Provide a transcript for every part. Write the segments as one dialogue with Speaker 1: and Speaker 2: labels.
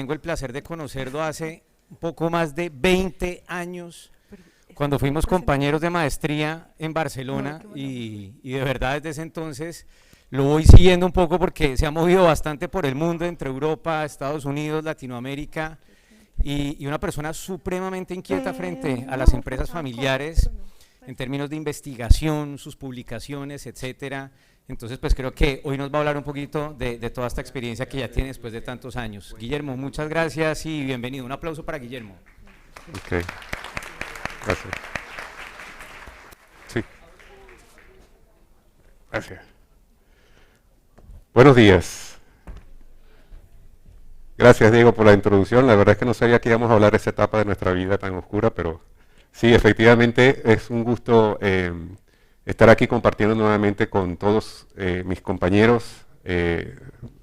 Speaker 1: Tengo el placer de conocerlo hace un poco más de 20 años, cuando fuimos compañeros de maestría en Barcelona y de verdad desde ese entonces lo voy siguiendo un poco porque se ha movido bastante por el mundo, entre Europa, Estados Unidos, Latinoamérica y una persona supremamente inquieta frente a las empresas familiares en términos de investigación, sus publicaciones, etcétera. Entonces, pues creo que hoy nos va a hablar un poquito de toda esta experiencia que ya tiene después de tantos años. Guillermo, muchas gracias y bienvenido. Un aplauso para Guillermo.
Speaker 2: Ok, gracias. Sí, gracias. Buenos días. Gracias, Diego, por la introducción. La verdad es que no sabía que íbamos a hablar de esa etapa de nuestra vida tan oscura, pero sí, efectivamente es un gusto estar aquí compartiendo nuevamente con todos mis compañeros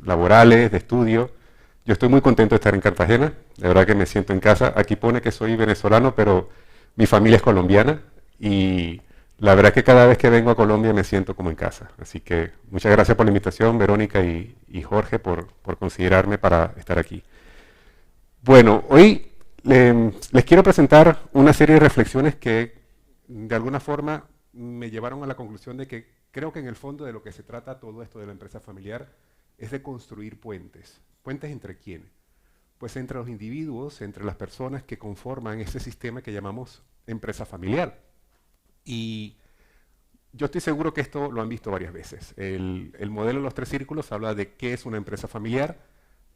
Speaker 2: laborales, de estudio. Yo estoy muy contento de estar en Cartagena, de verdad que me siento en casa. Aquí pone que soy venezolano, pero mi familia es colombiana y la verdad que cada vez que vengo a Colombia me siento como en casa. Así que muchas gracias por la invitación, Verónica y Jorge, por considerarme para estar aquí. Bueno, hoy les quiero presentar una serie de reflexiones que de alguna forma me llevaron a la conclusión de que creo que en el fondo de lo que se trata todo esto de la empresa familiar es de construir puentes. ¿Puentes entre quiénes? Pues entre los individuos, entre las personas que conforman ese sistema que llamamos empresa familiar. Y yo estoy seguro que esto lo han visto varias veces. El modelo de los tres círculos habla de qué es una empresa familiar.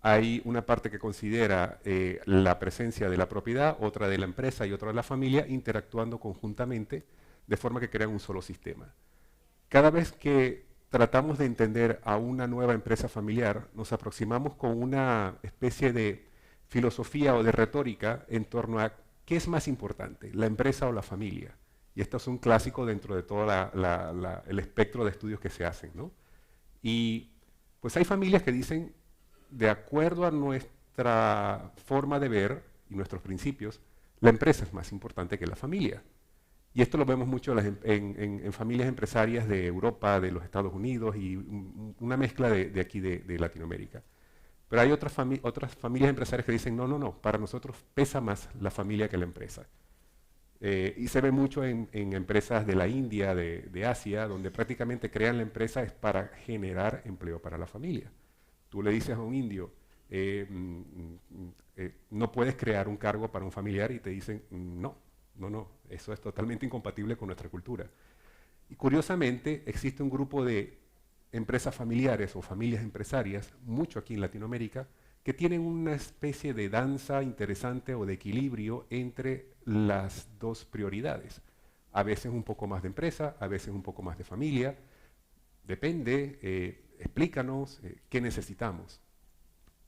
Speaker 2: Hay una parte que considera la presencia de la propiedad, otra de la empresa y otra de la familia, interactuando conjuntamente de forma que crean un solo sistema. Cada vez que tratamos de entender a una nueva empresa familiar, nos aproximamos con una especie de filosofía o de retórica en torno a qué es más importante, la empresa o la familia. Y esto es un clásico dentro de todo el espectro de estudios que se hacen, ¿no? Y pues hay familias que dicen, de acuerdo a nuestra forma de ver y nuestros principios, la empresa es más importante que la familia. Y esto lo vemos mucho en familias empresarias de Europa, de los Estados Unidos y una mezcla de aquí de Latinoamérica. Pero hay otras familias empresarias que dicen, no, no, no, para nosotros pesa más la familia que la empresa. Y se ve mucho en empresas de la India, de Asia, donde prácticamente crean la empresa es para generar empleo para la familia. Tú le dices a un indio, no puedes crear un cargo para un familiar y te dicen, no, no, no, eso es totalmente incompatible con nuestra cultura. Y curiosamente existe un grupo de empresas familiares o familias empresarias, mucho aquí en Latinoamérica, que tienen una especie de danza interesante o de equilibrio entre las dos prioridades. A veces un poco más de empresa, a veces un poco más de familia. Depende, explícanos qué necesitamos.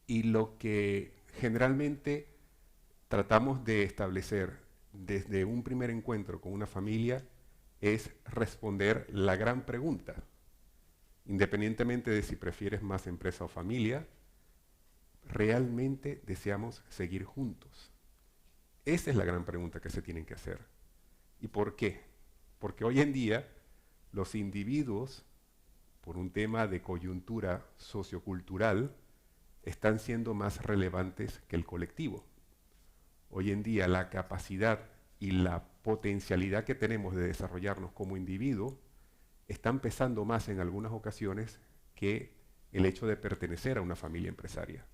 Speaker 2: Y lo que generalmente tratamos de establecer desde un primer encuentro con una familia es responder la gran pregunta. Independientemente de si prefieres más empresa o familia, ¿realmente deseamos seguir juntos? Esa es la gran pregunta que se tienen que hacer. ¿Y por qué? Porque hoy en día los individuos, por un tema de coyuntura sociocultural, están siendo más relevantes que el colectivo. Hoy en día la capacidad y la potencialidad que tenemos de desarrollarnos como individuo están pesando más en algunas ocasiones que el hecho de pertenecer a una familia empresaria.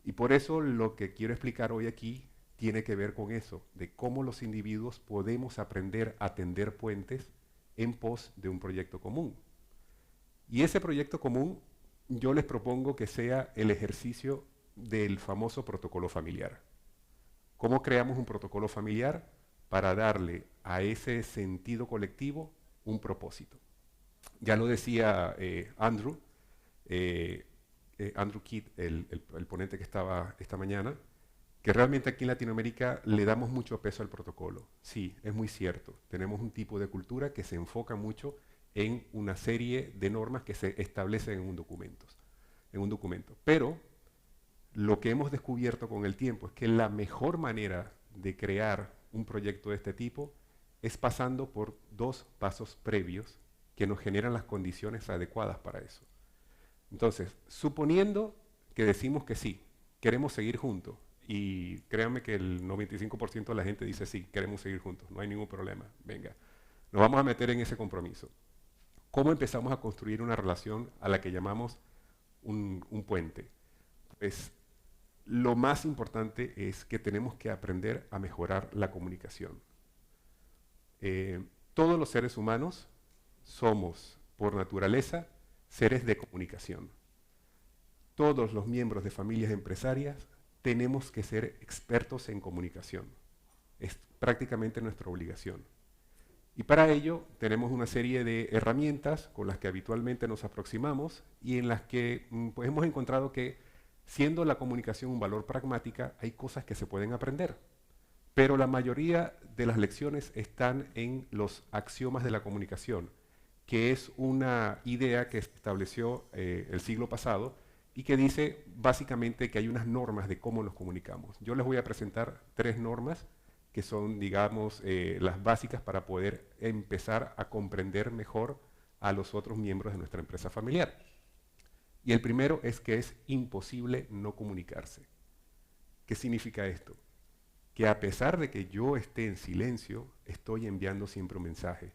Speaker 2: Y por eso lo que quiero explicar hoy aquí tiene que ver con eso, de cómo los individuos podemos aprender a tender puentes en pos de un proyecto común. Y ese proyecto común yo les propongo que sea el ejercicio del famoso protocolo familiar. ¿Cómo creamos un protocolo familiar para darle a ese sentido colectivo un propósito? Ya lo decía Andrew Kidd, el ponente que estaba esta mañana, que realmente aquí en Latinoamérica le damos mucho peso al protocolo. Sí, es muy cierto. Tenemos un tipo de cultura que se enfoca mucho en una serie de normas que se establecen en un documento. Pero lo que hemos descubierto con el tiempo es que la mejor manera de crear un proyecto de este tipo es pasando por dos pasos previos que nos generan las condiciones adecuadas para eso. Entonces, suponiendo que decimos que sí, queremos seguir juntos. Y créanme que el 95% de la gente dice sí, queremos seguir juntos, no hay ningún problema, venga. Nos vamos a meter en ese compromiso. ¿Cómo empezamos a construir una relación a la que llamamos un puente? Pues lo más importante es que tenemos que aprender a mejorar la comunicación. Todos los seres humanos somos, por naturaleza, seres de comunicación. Todos los miembros de familias empresarias tenemos que ser expertos en comunicación. Es prácticamente nuestra obligación. Y para ello tenemos una serie de herramientas con las que habitualmente nos aproximamos y en las que pues, hemos encontrado que, siendo la comunicación un valor pragmática, hay cosas que se pueden aprender. Pero la mayoría de las lecciones están en los axiomas de la comunicación, que es una idea que estableció el siglo pasado y que dice básicamente que hay unas normas de cómo nos comunicamos. Yo les voy a presentar 3 normas que son, digamos, las básicas para poder empezar a comprender mejor a los otros miembros de nuestra empresa familiar. Y el primero es que es imposible no comunicarse. ¿Qué significa esto? Que a pesar de que yo esté en silencio, estoy enviando siempre un mensaje.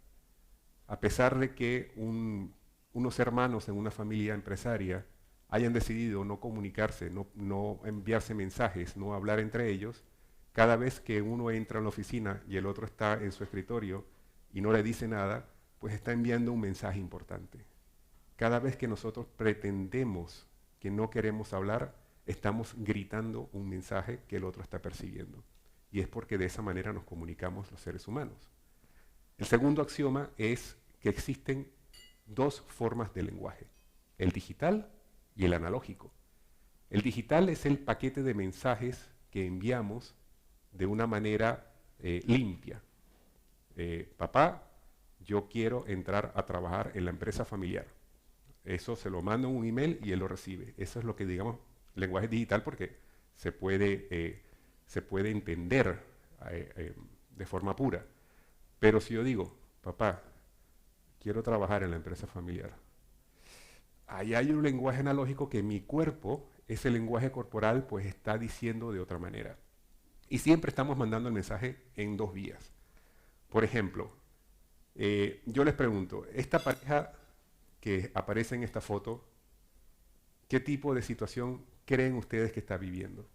Speaker 2: A pesar de que unos hermanos en una familia empresaria hayan decidido no comunicarse, no enviarse mensajes, no hablar entre ellos, cada vez que uno entra en la oficina y el otro está en su escritorio y no le dice nada, pues está enviando un mensaje importante. Cada vez que nosotros pretendemos que no queremos hablar, estamos gritando un mensaje que el otro está percibiendo. Y es porque de esa manera nos comunicamos los seres humanos. El segundo axioma es que existen 2 formas de lenguaje, el digital y el analógico. El digital es el paquete de mensajes que enviamos de una manera limpia. Papá, yo quiero entrar a trabajar en la empresa familiar. Eso se lo mando en un email y él lo recibe. Eso es lo que digamos lenguaje digital, porque se puede entender de forma pura. Pero si yo digo, papá, quiero trabajar en la empresa familiar, ahí hay un lenguaje analógico que mi cuerpo, ese lenguaje corporal, pues está diciendo de otra manera. Y siempre estamos mandando el mensaje en 2 vías. Por ejemplo, yo les pregunto, esta pareja que aparece en esta foto, ¿qué tipo de situación creen ustedes que está viviendo?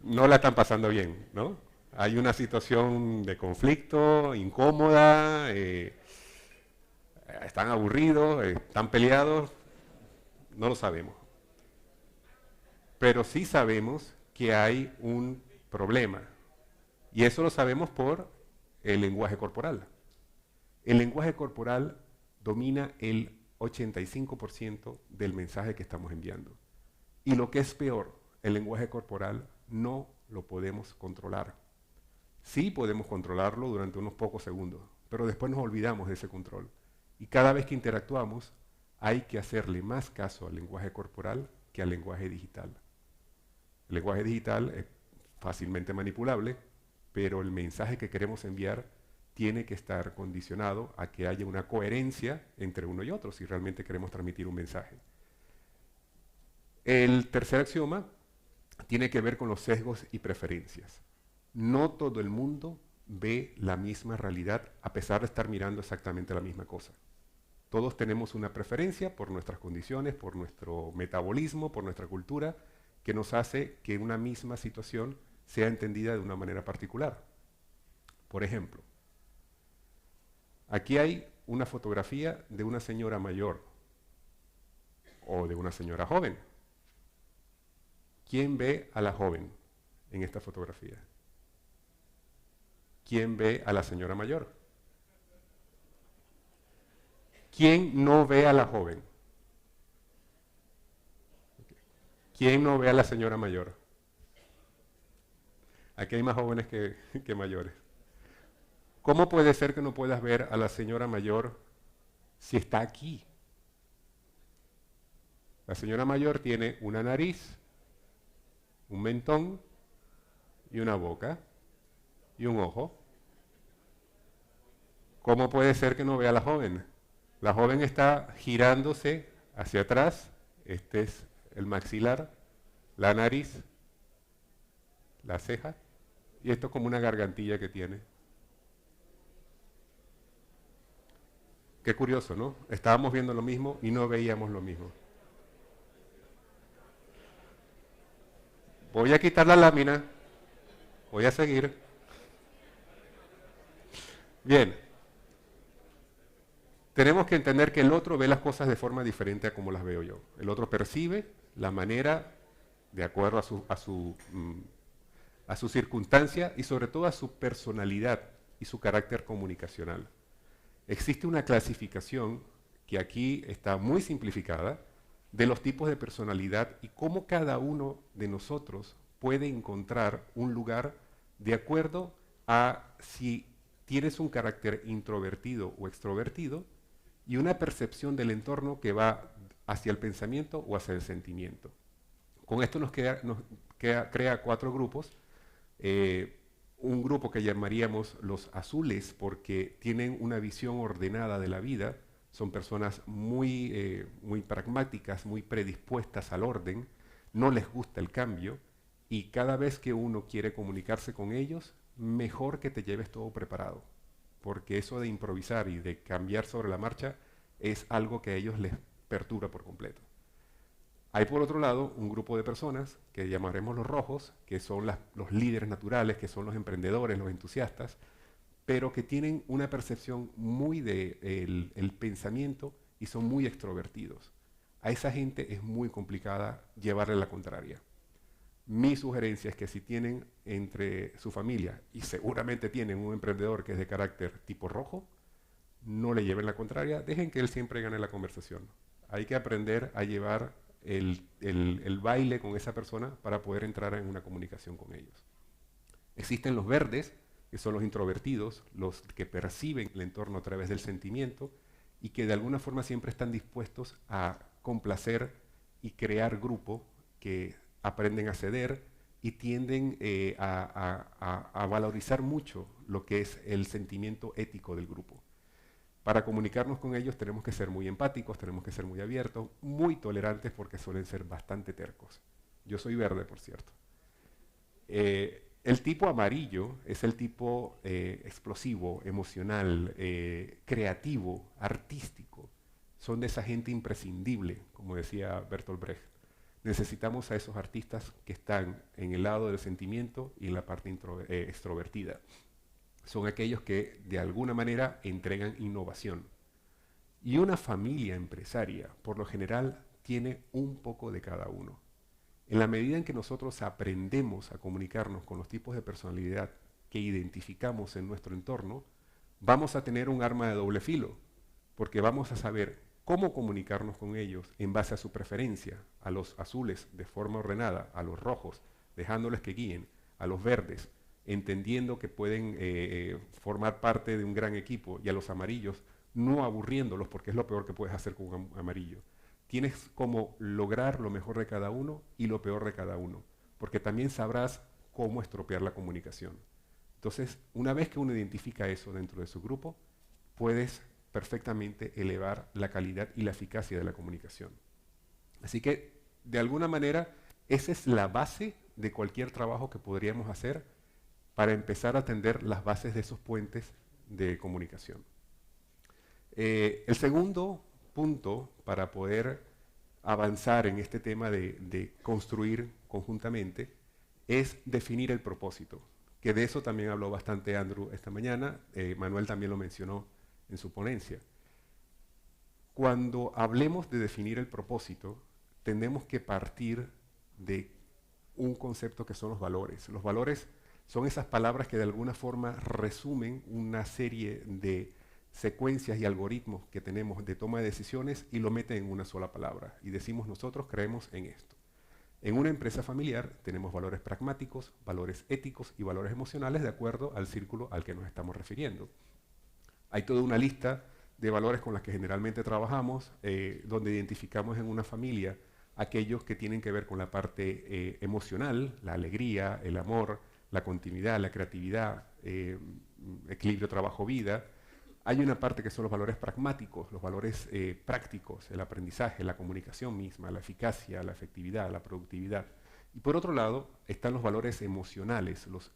Speaker 2: No la están pasando bien, ¿no? Hay una situación de conflicto, incómoda, están aburridos, están peleados, no lo sabemos. Pero sí sabemos que hay un problema. Y eso lo sabemos por el lenguaje corporal. El lenguaje corporal domina el 85% del mensaje que estamos enviando. Y lo que es peor, el lenguaje corporal no lo podemos controlar. Sí podemos controlarlo durante unos pocos segundos, pero después nos olvidamos de ese control. Y cada vez que interactuamos, hay que hacerle más caso al lenguaje corporal que al lenguaje digital. El lenguaje digital es fácilmente manipulable, pero el mensaje que queremos enviar tiene que estar condicionado a que haya una coherencia entre uno y otro si realmente queremos transmitir un mensaje. El tercer axioma tiene que ver con los sesgos y preferencias. No todo el mundo ve la misma realidad a pesar de estar mirando exactamente la misma cosa. Todos tenemos una preferencia por nuestras condiciones, por nuestro metabolismo, por nuestra cultura, que nos hace que una misma situación sea entendida de una manera particular. Por ejemplo, aquí hay una fotografía de una señora mayor o de una señora joven. ¿Quién ve a la joven en esta fotografía? ¿Quién ve a la señora mayor? ¿Quién no ve a la joven? ¿Quién no ve a la señora mayor? Aquí hay más jóvenes que mayores. ¿Cómo puede ser que no puedas ver a la señora mayor si está aquí? La señora mayor tiene una nariz, un mentón y una boca y un ojo. ¿Cómo puede ser que no vea a la joven? La joven está girándose hacia atrás, este es el maxilar, la nariz, la ceja, y esto es como una gargantilla que tiene. Qué curioso, ¿no? Estábamos viendo lo mismo y no veíamos lo mismo. Voy a quitar la lámina, voy a seguir. Bien, tenemos que entender que el otro ve las cosas de forma diferente a como las veo yo. El otro percibe la manera de acuerdo a su circunstancia y sobre todo a su personalidad y su carácter comunicacional. Existe una clasificación que aquí está muy simplificada de los tipos de personalidad y cómo cada uno de nosotros puede encontrar un lugar de acuerdo a si tienes un carácter introvertido o extrovertido y una percepción del entorno que va hacia el pensamiento o hacia el sentimiento. Con esto nos crea 4 grupos. Un grupo que llamaríamos los azules porque tienen una visión ordenada de la vida, son personas muy pragmáticas, muy predispuestas al orden, no les gusta el cambio y cada vez que uno quiere comunicarse con ellos, mejor que te lleves todo preparado, porque eso de improvisar y de cambiar sobre la marcha es algo que a ellos les perturba por completo. Hay por otro lado un grupo de personas que llamaremos los rojos, que son los líderes naturales, que son los emprendedores, los entusiastas, pero que tienen una percepción muy del pensamiento y son muy extrovertidos. A esa gente es muy complicada llevarle la contraria. Mi sugerencia es que si tienen entre su familia, y seguramente tienen un emprendedor que es de carácter tipo rojo, no le lleven la contraria, dejen que él siempre gane la conversación. Hay que aprender a llevar el baile con esa persona para poder entrar en una comunicación con ellos. Existen los verdes, que son los introvertidos, los que perciben el entorno a través del sentimiento y que de alguna forma siempre están dispuestos a complacer y crear grupo, que aprenden a ceder y tienden a valorizar mucho lo que es el sentimiento ético del grupo. Para comunicarnos con ellos tenemos que ser muy empáticos, tenemos que ser muy abiertos, muy tolerantes porque suelen ser bastante tercos. Yo soy verde, por cierto. El tipo amarillo es el tipo explosivo, emocional, creativo, artístico. Son de esa gente imprescindible, como decía Bertolt Brecht. Necesitamos a esos artistas que están en el lado del sentimiento y en la parte extrovertida. Son aquellos que de alguna manera entregan innovación. Y una familia empresaria, por lo general, tiene un poco de cada uno. En la medida en que nosotros aprendemos a comunicarnos con los tipos de personalidad que identificamos en nuestro entorno, vamos a tener un arma de doble filo, porque vamos a saber cómo comunicarnos con ellos en base a su preferencia, a los azules de forma ordenada, a los rojos, dejándoles que guíen, a los verdes, entendiendo que pueden formar parte de un gran equipo, y a los amarillos, no aburriéndolos, porque es lo peor que puedes hacer con un amarillo. Tienes como lograr lo mejor de cada uno y lo peor de cada uno, porque también sabrás cómo estropear la comunicación. Entonces, una vez que uno identifica eso dentro de su grupo, puedes perfectamente elevar la calidad y la eficacia de la comunicación. Así que, de alguna manera, esa es la base de cualquier trabajo que podríamos hacer para empezar a atender las bases de esos puentes de comunicación. El segundo punto para poder avanzar en este tema de construir conjuntamente es definir el propósito, que de eso también habló bastante Andrew esta mañana, Manuel también lo mencionó en su ponencia. Cuando hablemos de definir el propósito, tenemos que partir de un concepto que son los valores. Los valores son esas palabras que de alguna forma resumen una serie de secuencias y algoritmos que tenemos de toma de decisiones y lo meten en una sola palabra. Y decimos, nosotros creemos en esto. En una empresa familiar tenemos valores pragmáticos, valores éticos y valores emocionales de acuerdo al círculo al que nos estamos refiriendo. Hay toda una lista de valores con las que generalmente trabajamos, donde identificamos en una familia aquellos que tienen que ver con la parte emocional, la alegría, el amor, la continuidad, la creatividad, equilibrio trabajo-vida. Hay una parte que son los valores pragmáticos, los valores prácticos, el aprendizaje, la comunicación misma, la eficacia, la efectividad, la productividad. Y por otro lado están los valores emocionales, los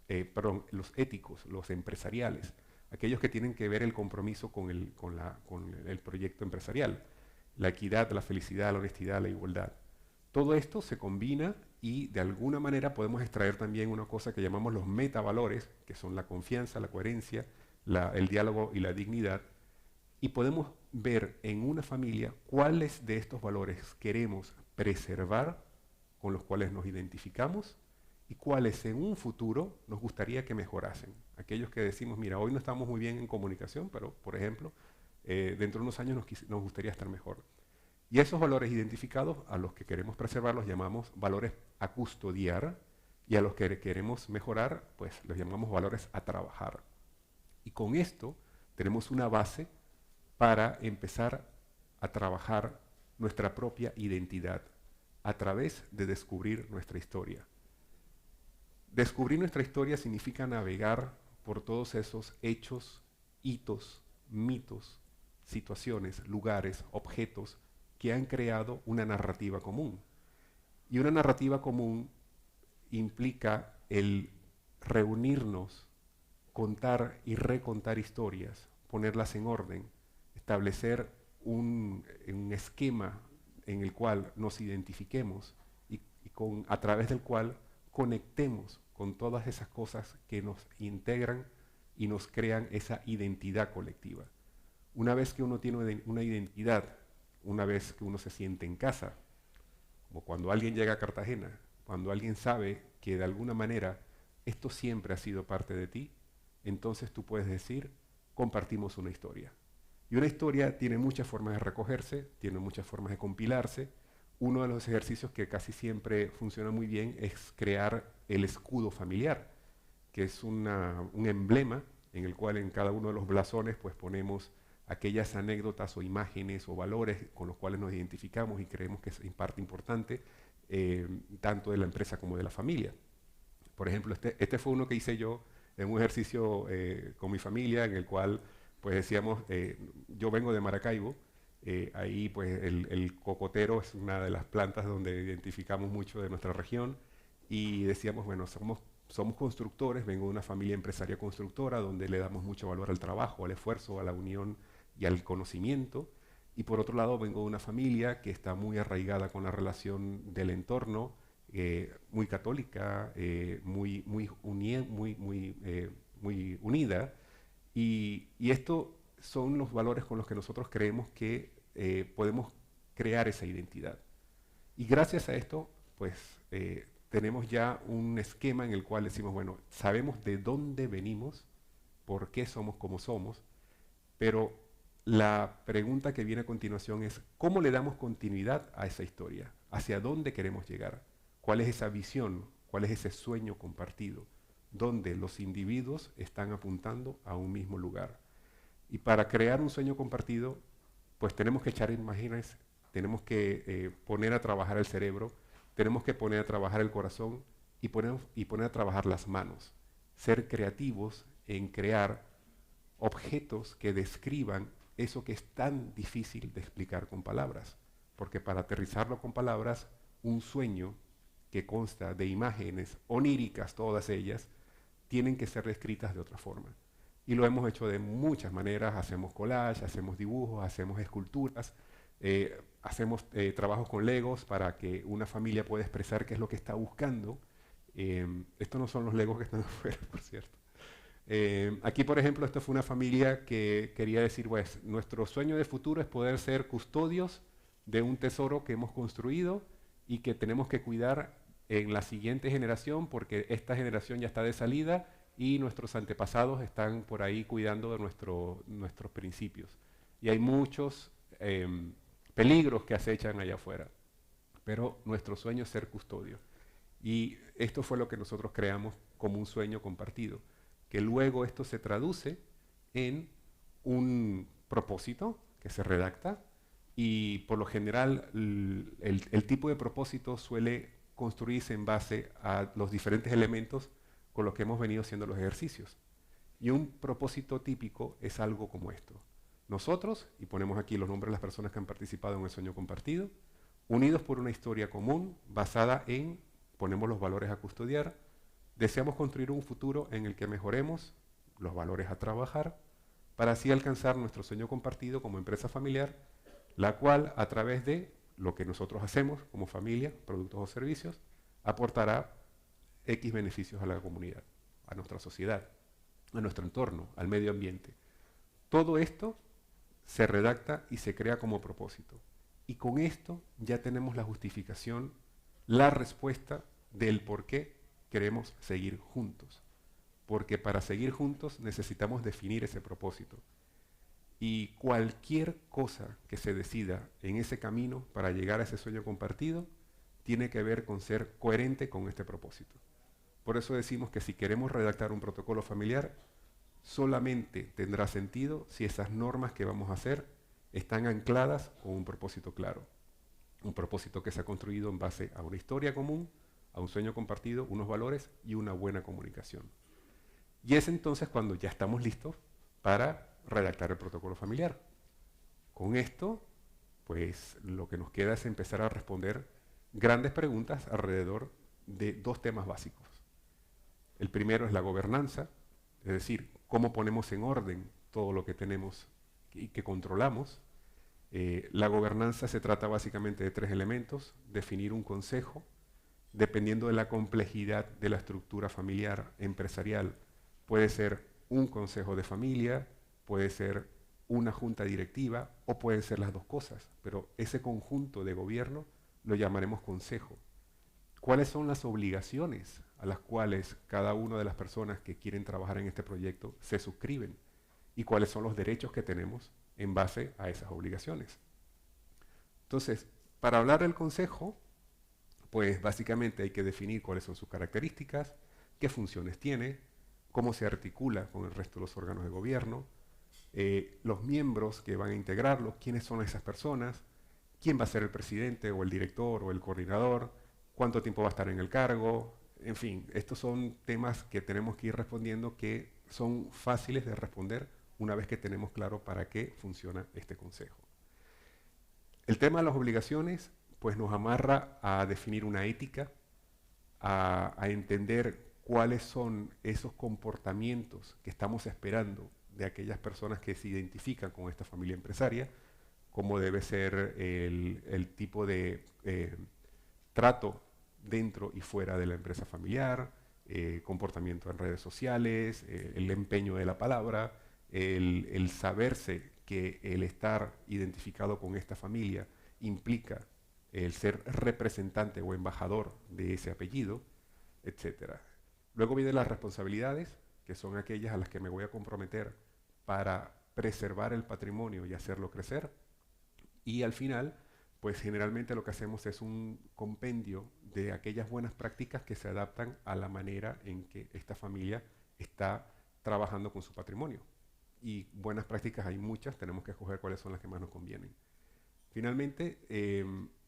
Speaker 2: éticos, los empresariales, aquellos que tienen que ver el compromiso con el proyecto empresarial, la equidad, la felicidad, la honestidad, la igualdad. Todo esto se combina y de alguna manera podemos extraer también una cosa que llamamos los metavalores, que son la confianza, la coherencia, el diálogo y la dignidad, y podemos ver en una familia cuáles de estos valores queremos preservar, con los cuales nos identificamos, y cuáles en un futuro nos gustaría que mejorasen. Aquellos que decimos, mira, hoy no estamos muy bien en comunicación, pero, por ejemplo, dentro de unos años nos gustaría estar mejor. Y esos valores identificados, a los que queremos preservar, los llamamos valores a custodiar, y a los que queremos mejorar, pues los llamamos valores a trabajar. Y con esto tenemos una base para empezar a trabajar nuestra propia identidad a través de descubrir nuestra historia. Descubrir nuestra historia significa navegar por todos esos hechos, hitos, mitos, situaciones, lugares, objetos que han creado una narrativa común. Y una narrativa común implica el reunirnos, contar y recontar historias, ponerlas en orden, establecer un esquema en el cual nos identifiquemos y a través del cual conectemos con todas esas cosas que nos integran y nos crean esa identidad colectiva. Una vez que uno tiene una identidad, una vez que uno se siente en casa, como cuando alguien llega a Cartagena, cuando alguien sabe que de alguna manera esto siempre ha sido parte de ti, entonces tú puedes decir, compartimos una historia. Y una historia tiene muchas formas de recogerse, tiene muchas formas de compilarse. Uno de los ejercicios que casi siempre funciona muy bien es crear el escudo familiar, que es un emblema en el cual en cada uno de los blasones pues ponemos aquellas anécdotas o imágenes o valores con los cuales nos identificamos y creemos que es parte importante tanto de la empresa como de la familia. Por ejemplo, este fue uno que hice yo en un ejercicio con mi familia en el cual pues decíamos, yo vengo de Maracaibo, ahí pues el cocotero es una de las plantas donde identificamos mucho de nuestra región y decíamos, bueno, somos constructores, vengo de una familia empresaria constructora donde le damos mucho valor al trabajo, al esfuerzo, a la unión y al conocimiento. Y por otro lado vengo de una familia que está muy arraigada con la relación del entorno, muy católica, muy unida. Y estos son los valores con los que nosotros creemos que podemos crear esa identidad. Y gracias a esto, pues tenemos ya un esquema en el cual decimos, bueno, sabemos de dónde venimos, por qué somos como somos, pero la pregunta que viene a continuación es, ¿cómo le damos continuidad a esa historia? ¿Hacia dónde queremos llegar? ¿Cuál es esa visión? ¿Cuál es ese sueño compartido? Donde los individuos están apuntando a un mismo lugar. Y para crear un sueño compartido, pues tenemos que echar imágenes, tenemos que poner a trabajar el cerebro, tenemos que poner a trabajar el corazón y poner a trabajar las manos. Ser creativos en crear objetos que describan eso que es tan difícil de explicar con palabras. Porque para aterrizarlo con palabras, un sueño que consta de imágenes oníricas, todas ellas, tienen que ser descritas de otra forma. Y lo hemos hecho de muchas maneras, hacemos collage, hacemos dibujos, hacemos esculturas, hacemos trabajos con legos para que una familia pueda expresar qué es lo que está buscando. Estos no son los legos que están afuera, por cierto. Aquí, por ejemplo, esta fue una familia que quería decir, pues, nuestro sueño de futuro es poder ser custodios de un tesoro que hemos construido y que tenemos que cuidar en la siguiente generación porque esta generación ya está de salida y nuestros antepasados están por ahí cuidando de nuestros principios. Y hay muchos peligros que acechan allá afuera, pero nuestro sueño es ser custodio. Y esto fue lo que nosotros creamos como un sueño compartido, que luego esto se traduce en un propósito que se redacta y por lo general el tipo de propósito suele construirse en base a los diferentes elementos con los que hemos venido haciendo los ejercicios. Y un propósito típico es algo como esto. Nosotros, y ponemos aquí los nombres de las personas que han participado en el sueño compartido, unidos por una historia común basada en, ponemos los valores a custodiar, deseamos construir un futuro en el que mejoremos los valores a trabajar para así alcanzar nuestro sueño compartido como empresa familiar, la cual a través de lo que nosotros hacemos como familia, productos o servicios, aportará X beneficios a la comunidad, a nuestra sociedad, a nuestro entorno, al medio ambiente. Todo esto se redacta y se crea como propósito. Y con esto ya tenemos la justificación, la respuesta del por qué queremos seguir juntos. Porque para seguir juntos necesitamos definir ese propósito. Y cualquier cosa que se decida en ese camino para llegar a ese sueño compartido tiene que ver con ser coherente con este propósito. Por eso decimos que si queremos redactar un protocolo familiar, solamente tendrá sentido si esas normas que vamos a hacer están ancladas con un propósito claro. Un propósito que se ha construido en base a una historia común, a un sueño compartido, unos valores y una buena comunicación. Y es entonces cuando ya estamos listos para redactar el protocolo familiar. Con esto, pues lo que nos queda es empezar a responder grandes preguntas alrededor de dos temas básicos. El primero es la gobernanza, es decir, cómo ponemos en orden todo lo que tenemos y que controlamos. La gobernanza se trata básicamente de tres elementos: definir un consejo, dependiendo de la complejidad de la estructura familiar, empresarial, puede ser un consejo de familia, puede ser una junta directiva o pueden ser las dos cosas, pero ese conjunto de gobierno lo llamaremos consejo. ¿Cuáles son las obligaciones a las cuales cada una de las personas que quieren trabajar en este proyecto se suscriben? ¿Y cuáles son los derechos que tenemos en base a esas obligaciones? Entonces, para hablar del consejo, pues básicamente hay que definir cuáles son sus características, qué funciones tiene, cómo se articula con el resto de los órganos de gobierno, los miembros que van a integrarlo, quiénes son esas personas, quién va a ser el presidente o el director o el coordinador, cuánto tiempo va a estar en el cargo, en fin, estos son temas que tenemos que ir respondiendo que son fáciles de responder una vez que tenemos claro para qué funciona este consejo. El tema de las obligaciones pues nos amarra a definir una ética, a entender cuáles son esos comportamientos que estamos esperando de aquellas personas que se identifican con esta familia empresaria, cómo debe ser el tipo de trato dentro y fuera de la empresa familiar, comportamiento en redes sociales, el empeño de la palabra, el saberse que el estar identificado con esta familia implica el ser representante o embajador de ese apellido, etc. Luego vienen las responsabilidades, que son aquellas a las que me voy a comprometer para preservar el patrimonio y hacerlo crecer. Y al final, pues generalmente lo que hacemos es un compendio de aquellas buenas prácticas que se adaptan a la manera en que esta familia está trabajando con su patrimonio. Y buenas prácticas hay muchas, tenemos que escoger cuáles son las que más nos convienen. Finalmente,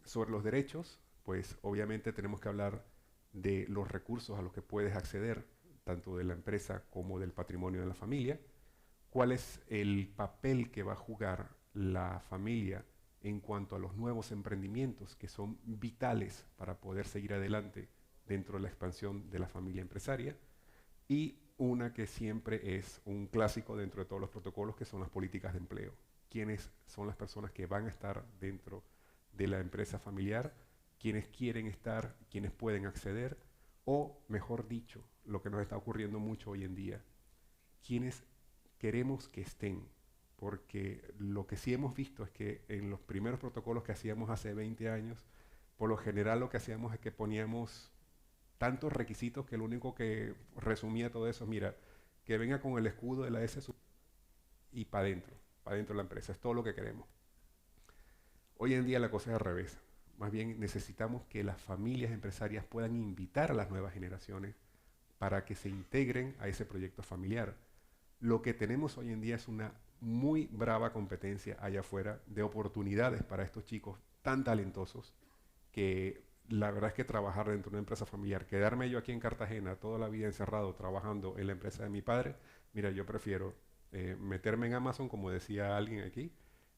Speaker 2: sobre los derechos, pues obviamente tenemos que hablar de los recursos a los que puedes acceder, tanto de la empresa como del patrimonio de la familia, cuál es el papel que va a jugar la familia en cuanto a los nuevos emprendimientos que son vitales para poder seguir adelante dentro de la expansión de la familia empresaria, y una que siempre es un clásico dentro de todos los protocolos, que son las políticas de empleo. ¿Quiénes son las personas que van a estar dentro de la empresa familiar? ¿Quiénes quieren estar? ¿Quiénes pueden acceder? O, mejor dicho, lo que nos está ocurriendo mucho hoy en día, ¿quiénes queremos que estén? Porque lo que sí hemos visto es que en los primeros protocolos que hacíamos hace 20 años, por lo general lo que hacíamos es que poníamos tantos requisitos que lo único que resumía todo eso es, mira, que venga con el escudo de la S y para adentro de la empresa, es todo lo que queremos. Hoy en día la cosa es al revés. Más bien necesitamos que las familias empresarias puedan invitar a las nuevas generaciones para que se integren a ese proyecto familiar. Lo que tenemos hoy en día es una muy brava competencia allá afuera de oportunidades para estos chicos tan talentosos que la verdad es que trabajar dentro de una empresa familiar, quedarme yo aquí en Cartagena toda la vida encerrado trabajando en la empresa de mi padre, mira, yo prefiero meterme en Amazon, como decía alguien aquí,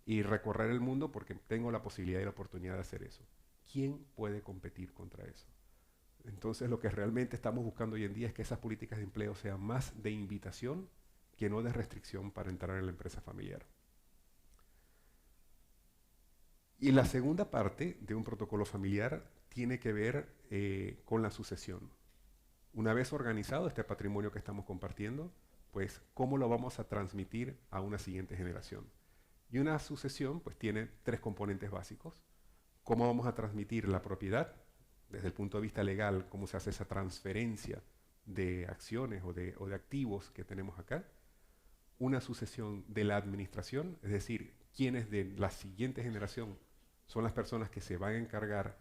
Speaker 2: y recorrer el mundo porque tengo la posibilidad y la oportunidad de hacer eso. ¿Quién puede competir contra eso? Entonces lo que realmente estamos buscando hoy en día es que esas políticas de empleo sean más de invitación que no de restricción para entrar en la empresa familiar. Y la segunda parte de un protocolo familiar tiene que ver con la sucesión. Una vez organizado este patrimonio que estamos compartiendo, pues cómo lo vamos a transmitir a una siguiente generación. Y una sucesión pues tiene tres componentes básicos. Cómo vamos a transmitir la propiedad, desde el punto de vista legal, cómo se hace esa transferencia de acciones o de activos que tenemos acá. Una sucesión de la administración, es decir, quiénes de la siguiente generación son las personas que se van a encargar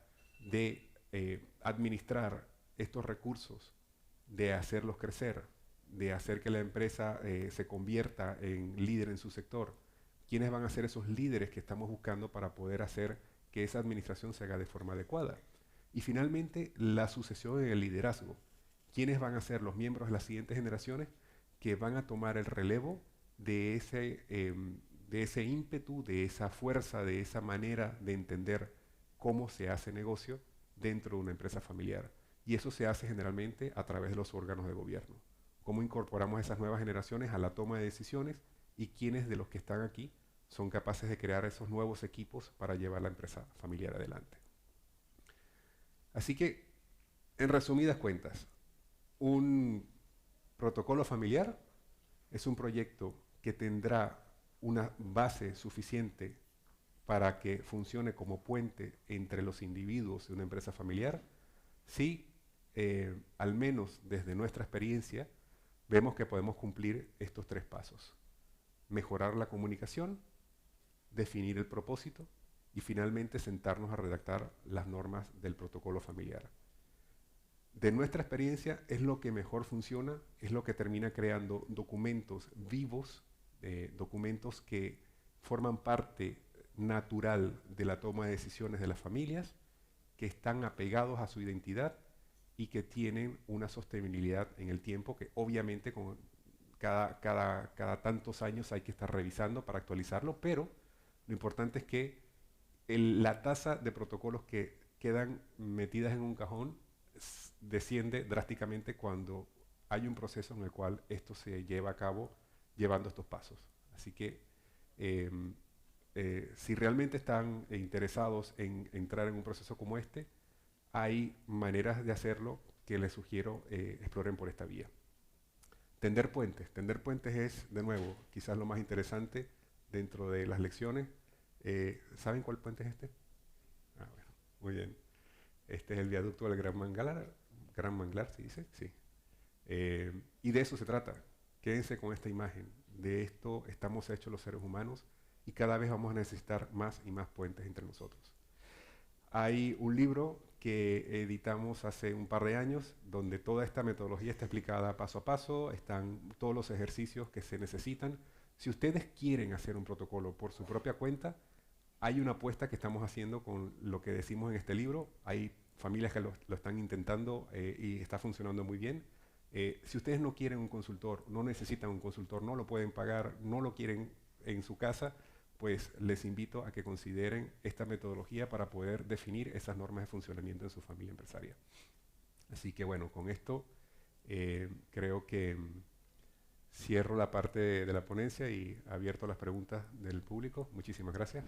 Speaker 2: de administrar estos recursos, de hacerlos crecer, de hacer que la empresa se convierta en líder en su sector. ¿Quiénes van a ser esos líderes que estamos buscando para poder hacer que esa administración se haga de forma adecuada? Y finalmente, la sucesión en el liderazgo. ¿Quiénes van a ser los miembros de las siguientes generaciones que van a tomar el relevo de ese ímpetu, de esa fuerza, de esa manera de entender cómo se hace negocio dentro de una empresa familiar? Y eso se hace generalmente a través de los órganos de gobierno. Cómo incorporamos esas nuevas generaciones a la toma de decisiones y quiénes de los que están aquí son capaces de crear esos nuevos equipos para llevar la empresa familiar adelante. Así que, en resumidas cuentas, un protocolo familiar es un proyecto que tendrá una base suficiente para que funcione como puente entre los individuos de una empresa familiar, si al menos desde nuestra experiencia vemos que podemos cumplir estos tres pasos: mejorar la comunicación, definir el propósito y finalmente sentarnos a redactar las normas del protocolo familiar. De nuestra experiencia es lo que mejor funciona, es lo que termina creando documentos vivos, documentos que forman parte natural de la toma de decisiones de las familias, que están apegados a su identidad y que tienen una sostenibilidad en el tiempo que obviamente con cada tantos años hay que estar revisando para actualizarlo, pero lo importante es que la tasa de protocolos que quedan metidas en un cajón desciende drásticamente cuando hay un proceso en el cual esto se lleva a cabo llevando estos pasos. Así que si realmente están interesados en entrar en un proceso como este, hay maneras de hacerlo que les sugiero exploren por esta vía. Tender puentes. Tender puentes es, de nuevo, quizás lo más interesante dentro de las lecciones. ¿Saben cuál puente es este? Ah, bueno, muy bien. Este es el viaducto del Gran Manglar. Gran Manglar, ¿se dice? Sí. Y de eso se trata. Quédense con esta imagen. De esto estamos hechos los seres humanos y cada vez vamos a necesitar más y más puentes entre nosotros. Hay un libro que editamos hace un par de años donde toda esta metodología está explicada paso a paso, están todos los ejercicios que se necesitan. Si ustedes quieren hacer un protocolo por su propia cuenta, hay una apuesta que estamos haciendo con lo que decimos en este libro. Hay familias que lo están intentando y está funcionando muy bien. Si ustedes no quieren un consultor, no necesitan un consultor, no lo pueden pagar, no lo quieren en su casa, pues les invito a que consideren esta metodología para poder definir esas normas de funcionamiento en su familia empresaria. Así que bueno, con esto creo que cierro la parte de la ponencia y abierto a las preguntas del público. Muchísimas gracias.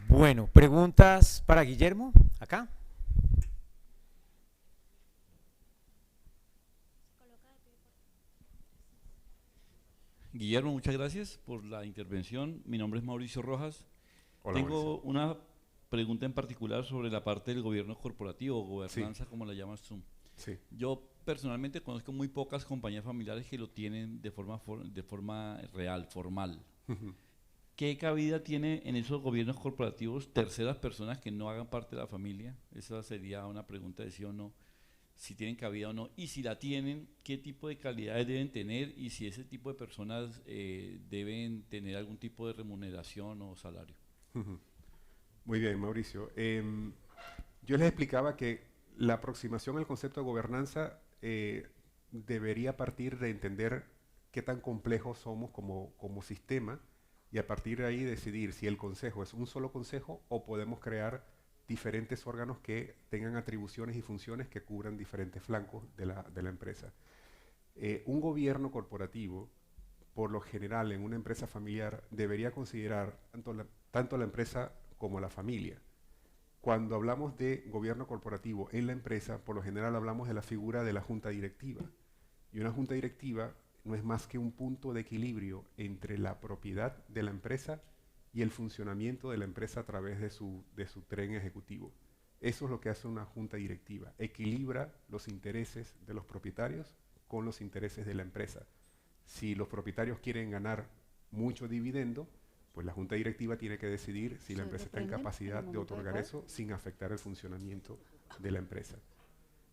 Speaker 1: Bueno, preguntas para Guillermo, acá.
Speaker 3: Guillermo, muchas gracias por la intervención. Mi nombre es Mauricio Rojas.
Speaker 2: Hola,
Speaker 3: Tengo
Speaker 2: Mauricio.
Speaker 3: una pregunta en particular sobre la parte del gobierno corporativo o gobernanza,
Speaker 2: Sí.
Speaker 3: como la llamas tú.
Speaker 2: Sí.
Speaker 3: Yo personalmente conozco muy pocas compañías familiares que lo tienen de forma real, formal. ¿Qué cabida tiene en esos gobiernos corporativos terceras personas que no hagan parte de la familia? Esa sería una pregunta de sí o no, si tienen cabida o no. Y si la tienen, ¿qué tipo de calidades deben tener? Y si ese tipo de personas deben tener algún tipo de remuneración o salario.
Speaker 2: Muy bien, Mauricio. Yo les explicaba que la aproximación al concepto de gobernanza debería partir de entender qué tan complejos somos como sistema y a partir de ahí decidir si el consejo es un solo consejo o podemos crear diferentes órganos que tengan atribuciones y funciones que cubran diferentes flancos de la empresa. Un gobierno corporativo, por lo general en una empresa familiar, debería considerar tanto la empresa como la familia. Cuando hablamos de gobierno corporativo en la empresa, por lo general hablamos de la figura de la junta directiva. Y una junta directiva no es más que un punto de equilibrio entre la propiedad de la empresa y el funcionamiento de la empresa a través de su tren ejecutivo. Eso es lo que hace una junta directiva. Equilibra los intereses de los propietarios con los intereses de la empresa. Si los propietarios quieren ganar mucho dividendo, pues la junta directiva tiene que decidir si la empresa está en capacidad de otorgar eso sin afectar el funcionamiento de la empresa.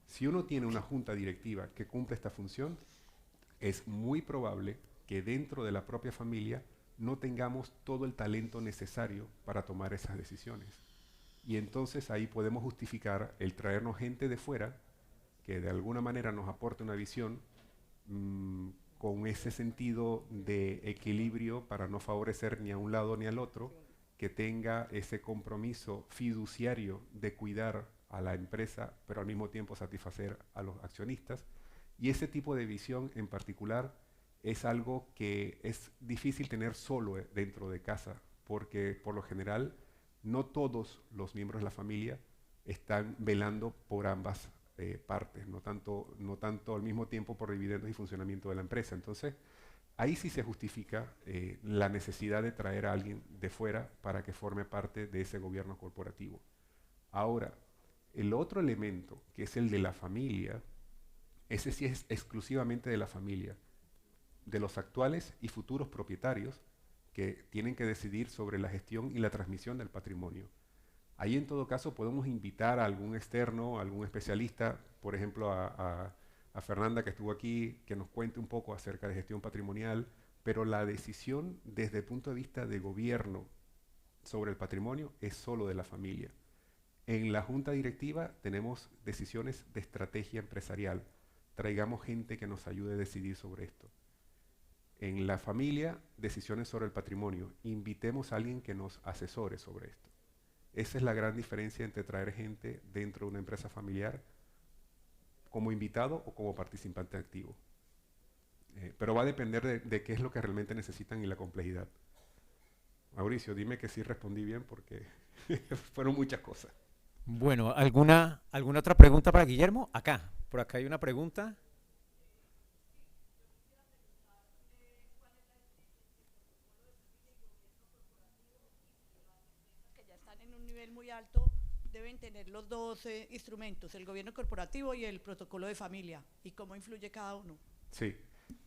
Speaker 2: Si uno tiene una junta directiva que cumple esta función, es muy probable que dentro de la propia familia no tengamos todo el talento necesario para tomar esas decisiones. Y entonces ahí podemos justificar el traernos gente de fuera que de alguna manera nos aporte una visión con ese sentido de equilibrio para no favorecer ni a un lado ni al otro, que tenga ese compromiso fiduciario de cuidar a la empresa, pero al mismo tiempo satisfacer a los accionistas. Y ese tipo de visión en particular es algo que es difícil tener solo dentro de casa, porque por lo general no todos los miembros de la familia están velando por ambas partes, no tanto al mismo tiempo por dividendos y funcionamiento de la empresa. Entonces, ahí sí se justifica la necesidad de traer a alguien de fuera para que forme parte de ese gobierno corporativo. Ahora, el otro elemento, que es el de la familia, ese sí es exclusivamente de la familia, de los actuales y futuros propietarios que tienen que decidir sobre la gestión y la transmisión del patrimonio. Ahí en todo caso podemos invitar a algún externo, a algún especialista, por ejemplo a Fernanda que estuvo aquí, que nos cuente un poco acerca de gestión patrimonial, pero la decisión desde el punto de vista de gobierno sobre el patrimonio es solo de la familia. En la junta directiva tenemos decisiones de estrategia empresarial. Traigamos gente que nos ayude a decidir sobre esto. En la familia, decisiones sobre el patrimonio. Invitemos a alguien que nos asesore sobre esto. Esa es la gran diferencia entre traer gente dentro de una empresa familiar como invitado o como participante activo. Pero va a depender de qué es lo que realmente necesitan y la complejidad. Mauricio, dime que sí respondí bien porque fueron muchas cosas.
Speaker 1: Bueno, ¿alguna otra pregunta para Guillermo? Acá, por acá hay una pregunta.
Speaker 4: Que ya están en un nivel muy alto deben tener los dos instrumentos, el gobierno corporativo y el protocolo de familia, y cómo influye cada uno.
Speaker 2: Sí.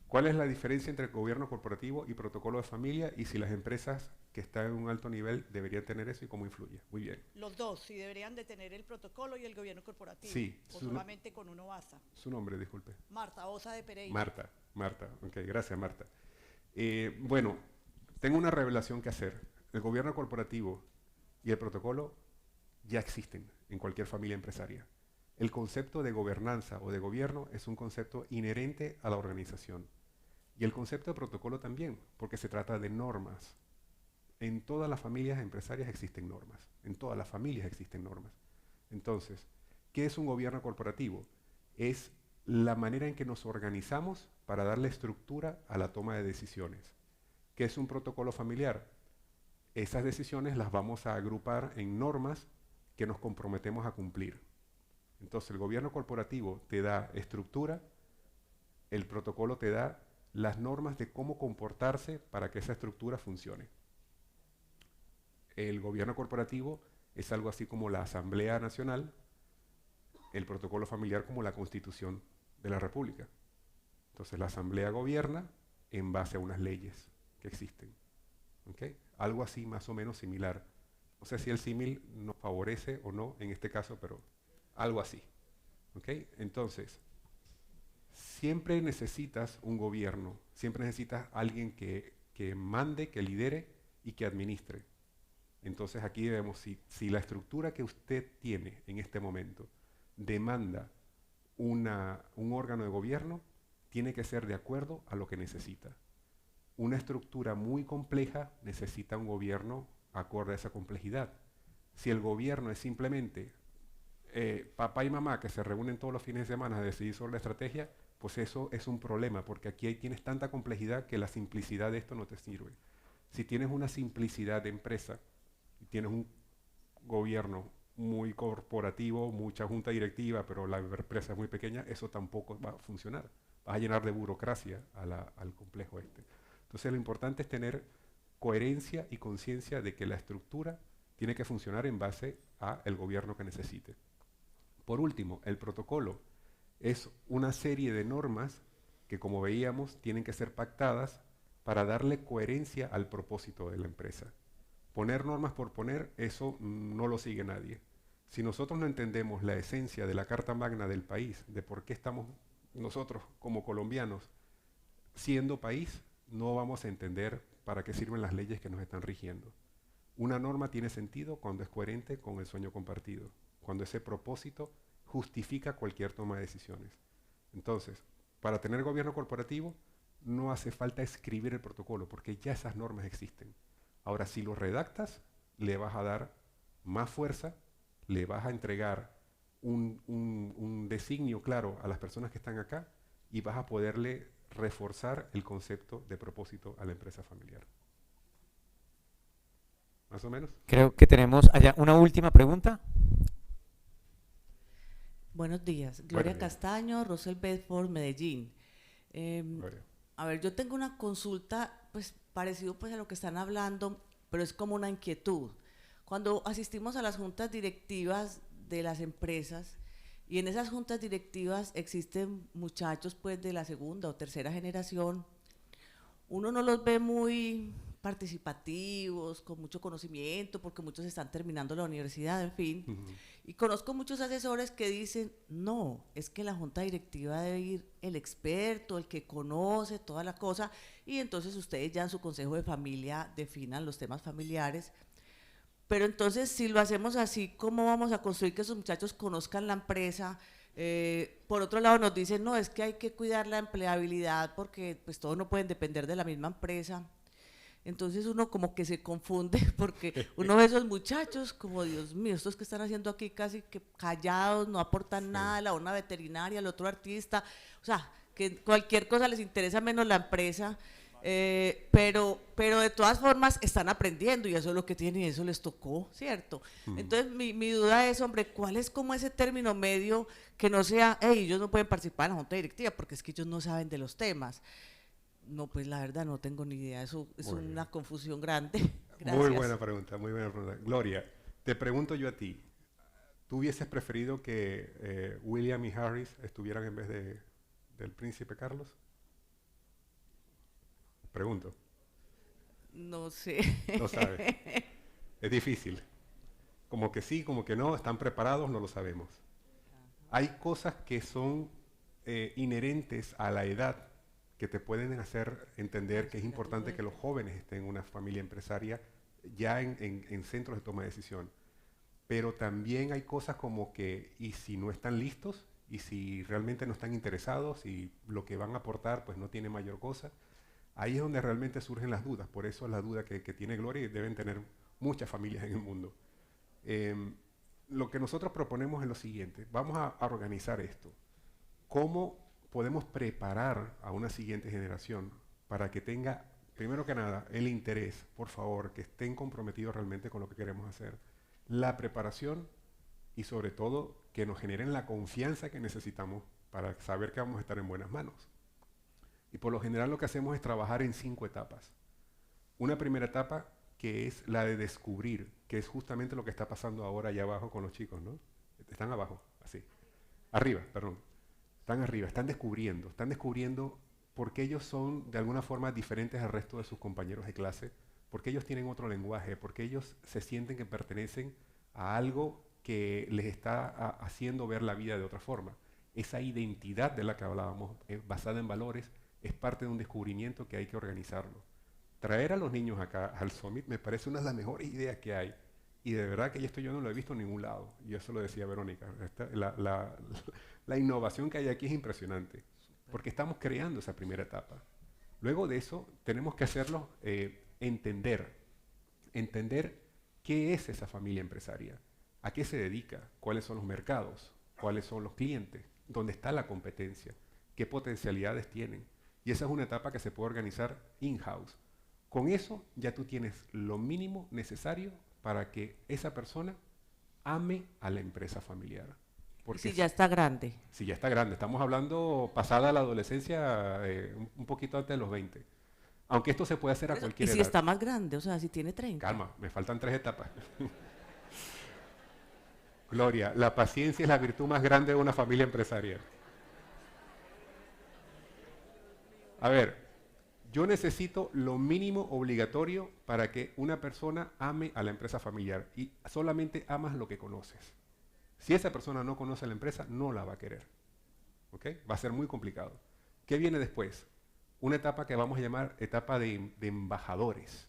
Speaker 2: ¿Cuál es la diferencia entre gobierno corporativo y protocolo de familia y si las empresas que están en un alto nivel deberían tener eso y cómo influye? Muy bien.
Speaker 4: Los dos, si deberían de tener el protocolo y el gobierno corporativo.
Speaker 2: Sí.
Speaker 4: O solamente con uno basta.
Speaker 2: Su nombre, disculpe.
Speaker 4: Marta Osa de Pereira.
Speaker 2: Marta. Ok, gracias Marta. Bueno, tengo una revelación que hacer. El gobierno corporativo y el protocolo ya existen en cualquier familia empresaria. El concepto de gobernanza o de gobierno es un concepto inherente a la organización. Y el concepto de protocolo también, porque se trata de normas. En todas las familias empresarias existen normas. En todas las familias existen normas. Entonces, ¿qué es un gobierno corporativo? Es la manera en que nos organizamos para darle estructura a la toma de decisiones. ¿Qué es un protocolo familiar? Esas decisiones las vamos a agrupar en normas que nos comprometemos a cumplir. Entonces, el gobierno corporativo te da estructura, el protocolo te da las normas de cómo comportarse para que esa estructura funcione. El gobierno corporativo es algo así como la Asamblea Nacional, el protocolo familiar como la Constitución de la República. Entonces la Asamblea gobierna en base a unas leyes que existen. ¿Okay? Algo así más o menos similar. No sé si el símil nos favorece o no en este caso, pero algo así. ¿Okay? Entonces, siempre necesitas un gobierno, siempre necesitas alguien que mande, que lidere y que administre. Entonces aquí vemos si la estructura que usted tiene en este momento demanda un órgano de gobierno, tiene que ser de acuerdo a lo que necesita. Una estructura muy compleja necesita un gobierno acorde a esa complejidad. Si el gobierno es simplemente papá y mamá que se reúnen todos los fines de semana a decidir sobre la estrategia, pues eso es un problema, porque aquí tienes tanta complejidad que la simplicidad de esto no te sirve. Si tienes una simplicidad de empresa y tienes un gobierno muy corporativo, mucha junta directiva, pero la empresa es muy pequeña, eso tampoco va a funcionar. Vas a llenar de burocracia al complejo este. Entonces lo importante es tener coherencia y conciencia de que la estructura tiene que funcionar en base al gobierno que necesite. Por último, el protocolo es una serie de normas que, como veíamos, tienen que ser pactadas para darle coherencia al propósito de la empresa. Poner normas por poner, eso no lo sigue nadie. Si nosotros no entendemos la esencia de la Carta Magna del país, de por qué estamos nosotros como colombianos siendo país, no vamos a entender para qué sirven las leyes que nos están rigiendo. Una norma tiene sentido cuando es coherente con el sueño compartido, cuando ese propósito justifica cualquier toma de decisiones. Entonces, para tener gobierno corporativo, no hace falta escribir el protocolo, porque ya esas normas existen. Ahora, si lo redactas, le vas a dar más fuerza, le vas a entregar un designio claro a las personas que están acá y vas a poderle reforzar el concepto de propósito a la empresa familiar. ¿Más o menos?
Speaker 1: Creo que tenemos allá una última pregunta.
Speaker 5: Buenos días, Gloria Castaño, Rosel Bedford, Medellín. A ver, yo tengo una consulta, pues parecido pues a lo que están hablando, pero es como una inquietud. Cuando asistimos a las juntas directivas de las empresas, y en esas juntas directivas existen muchachos pues de la segunda o tercera generación, uno no los ve muy participativos, con mucho conocimiento, porque muchos están terminando la universidad, en fin. Y conozco muchos asesores que dicen, no, es que la junta directiva debe ir el experto, el que conoce toda la cosa, y entonces ustedes ya en su consejo de familia definan los temas familiares. Pero entonces, si lo hacemos así, ¿cómo vamos a construir que esos muchachos conozcan la empresa? Por otro lado nos dicen, no, es que hay que cuidar la empleabilidad porque pues todos no pueden depender de la misma empresa. Entonces uno como que se confunde porque uno ve a esos muchachos como, Dios mío, estos que están haciendo aquí casi que callados, no aportan nada, la una veterinaria, el otro artista, o sea, que cualquier cosa les interesa menos la empresa, pero de todas formas están aprendiendo y eso es lo que tienen y eso les tocó, ¿cierto? Entonces mi duda es, hombre, ¿cuál es como ese término medio que no sea, hey, ellos no pueden participar en la junta directiva porque es que ellos no saben de los temas? No, pues la verdad no tengo ni idea, eso es una confusión grande. Gracias.
Speaker 2: Muy buena pregunta, muy buena pregunta. Gloria, te pregunto yo a ti, ¿tú hubieses preferido que William y Harris estuvieran en vez del príncipe Carlos? Pregunto.
Speaker 5: No sé.
Speaker 2: No sabes. Es difícil. Como que sí, como que no, están preparados, no lo sabemos. Hay cosas que son inherentes a la edad que te pueden hacer entender que es importante que los jóvenes estén en una familia empresaria ya en centros de toma de decisión. Pero también hay cosas como que, y si no están listos, y si realmente no están interesados, y lo que van a aportar pues no tiene mayor cosa, ahí es donde realmente surgen las dudas. Por eso es la duda que tiene Gloria y deben tener muchas familias en el mundo. Lo que nosotros proponemos es lo siguiente. Vamos a organizar esto. ¿Cómo podemos preparar a una siguiente generación para que tenga, primero que nada, el interés, por favor, que estén comprometidos realmente con lo que queremos hacer, la preparación y sobre todo que nos generen la confianza que necesitamos para saber que vamos a estar en buenas manos? Y por lo general lo que hacemos es trabajar en 5 etapas. Una primera etapa que es la de descubrir, que es justamente lo que está pasando ahora allá abajo con los chicos, ¿no? Están abajo, así. Arriba, perdón. Están arriba, están descubriendo por qué ellos son de alguna forma diferentes al resto de sus compañeros de clase, porque ellos tienen otro lenguaje, porque ellos se sienten que pertenecen a algo que les está haciendo ver la vida de otra forma. Esa identidad de la que hablábamos, basada en valores, es parte de un descubrimiento que hay que organizarlo. traer a los niños acá al Summit me parece una de las mejores ideas que hay. Y de verdad que esto yo no lo he visto en ningún lado. Y eso lo decía Verónica. La innovación que hay aquí es impresionante. Porque estamos creando esa primera etapa. Luego de eso, tenemos que hacerlo entender qué es esa familia empresaria, a qué se dedica, cuáles son los mercados, cuáles son los clientes, dónde está la competencia, qué potencialidades tienen. Y esa es una etapa que se puede organizar in-house. Con eso ya tú tienes lo mínimo necesario para que esa persona ame a la empresa familiar. Porque
Speaker 5: si ya está grande.
Speaker 2: Si ya está grande. Estamos hablando pasada la adolescencia, un poquito antes de los 20. Aunque esto se puede hacer a cualquier edad.
Speaker 5: Y si está más grande, o sea, si tiene 30.
Speaker 2: Calma, me faltan 3 etapas. Gloria, la paciencia es la virtud más grande de una familia empresaria. A ver, yo necesito lo mínimo obligatorio para que una persona ame a la empresa familiar y solamente amas lo que conoces. Si esa persona no conoce a la empresa, no la va a querer. ¿Ok? Va a ser muy complicado. ¿Qué viene después? Una etapa que vamos a llamar etapa de embajadores.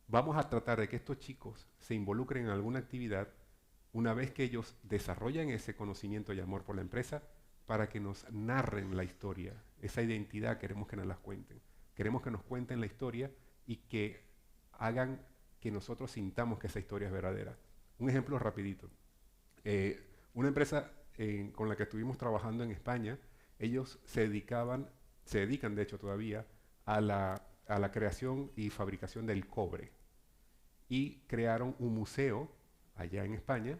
Speaker 2: Vamos a tratar de que estos chicos se involucren en alguna actividad una vez que ellos desarrollan ese conocimiento y amor por la empresa para que nos narren la historia. Esa identidad queremos que nos la cuenten. Queremos que nos cuenten la historia y que hagan que nosotros sintamos que esa historia es verdadera. Un ejemplo rapidito. Una empresa con la que estuvimos trabajando en España, ellos se dedican de hecho todavía a la creación y fabricación del cobre. Y crearon un museo allá en España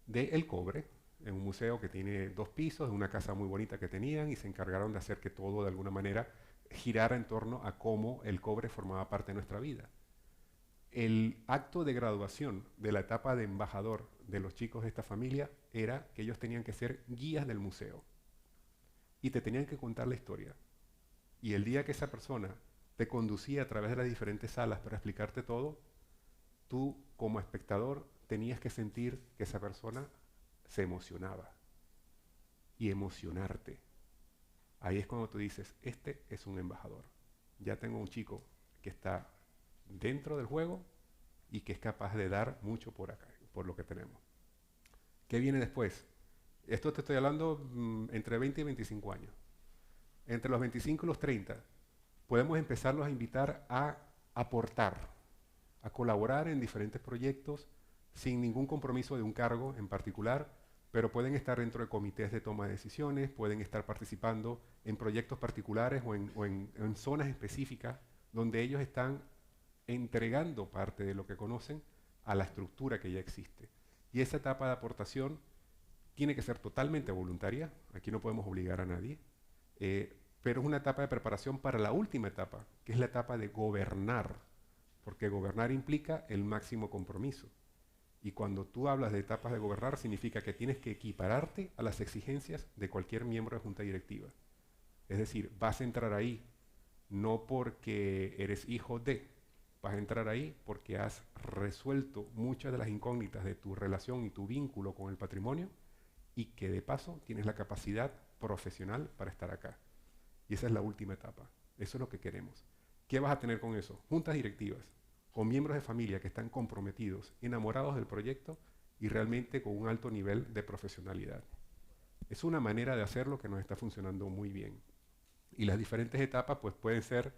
Speaker 2: del cobre, en un museo que tiene 2 pisos, una casa muy bonita que tenían, y se encargaron de hacer que todo de alguna manera girara en torno a cómo el cobre formaba parte de nuestra vida. El acto de graduación de la etapa de embajador de los chicos de esta familia era que ellos tenían que ser guías del museo y te tenían que contar la historia. Y el día que esa persona te conducía a través de las diferentes salas para explicarte todo, tú como espectador tenías que sentir que esa persona se emocionaba y emocionarte. Ahí es cuando tú dices, este es un embajador. Ya tengo un chico que está dentro del juego y que es capaz de dar mucho por acá, por lo que tenemos. ¿Qué viene después? Esto te estoy hablando entre 20 y 25 años. Entre los 25 y los 30 podemos empezarlos a invitar a aportar, a colaborar en diferentes proyectos sin ningún compromiso de un cargo en particular, pero pueden estar dentro de comités de toma de decisiones, pueden estar participando en proyectos particulares o en zonas específicas donde ellos están entregando parte de lo que conocen a la estructura que ya existe. Y esa etapa de aportación tiene que ser totalmente voluntaria, aquí no podemos obligar a nadie, pero es una etapa de preparación para la última etapa, que es la etapa de gobernar, porque gobernar implica el máximo compromiso. Y cuando tú hablas de etapas de gobernar, significa que tienes que equipararte a las exigencias de cualquier miembro de junta directiva. Es decir, vas a entrar ahí no porque eres hijo de, vas a entrar ahí porque has resuelto muchas de las incógnitas de tu relación y tu vínculo con el patrimonio y que de paso tienes la capacidad profesional para estar acá. Y esa es la última etapa. Eso es lo que queremos. ¿Qué vas a tener con eso? Juntas directivas, con miembros de familia que están comprometidos, enamorados del proyecto y realmente con un alto nivel de profesionalidad. Es una manera de hacerlo que nos está funcionando muy bien. Y las diferentes etapas pues pueden ser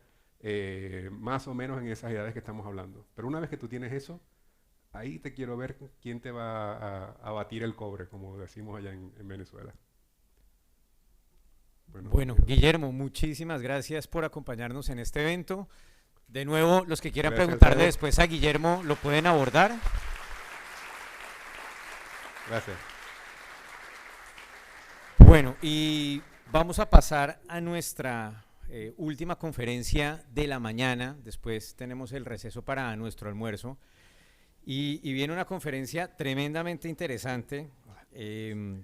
Speaker 2: más o menos en esas edades que estamos hablando. Pero una vez que tú tienes eso, ahí te quiero ver quién te va a batir el cobre, como decimos allá en Venezuela.
Speaker 1: Bueno, Guillermo, muchísimas gracias por acompañarnos en este evento. De nuevo, los que quieran preguntarle después a Guillermo, lo pueden abordar.
Speaker 2: Gracias.
Speaker 1: Bueno, y vamos a pasar a nuestra última conferencia de la mañana. Después tenemos el receso para nuestro almuerzo. Y viene una conferencia tremendamente interesante.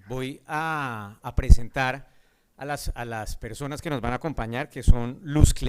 Speaker 1: Voy a presentar a las personas que nos van a acompañar, que son Luz Clemente.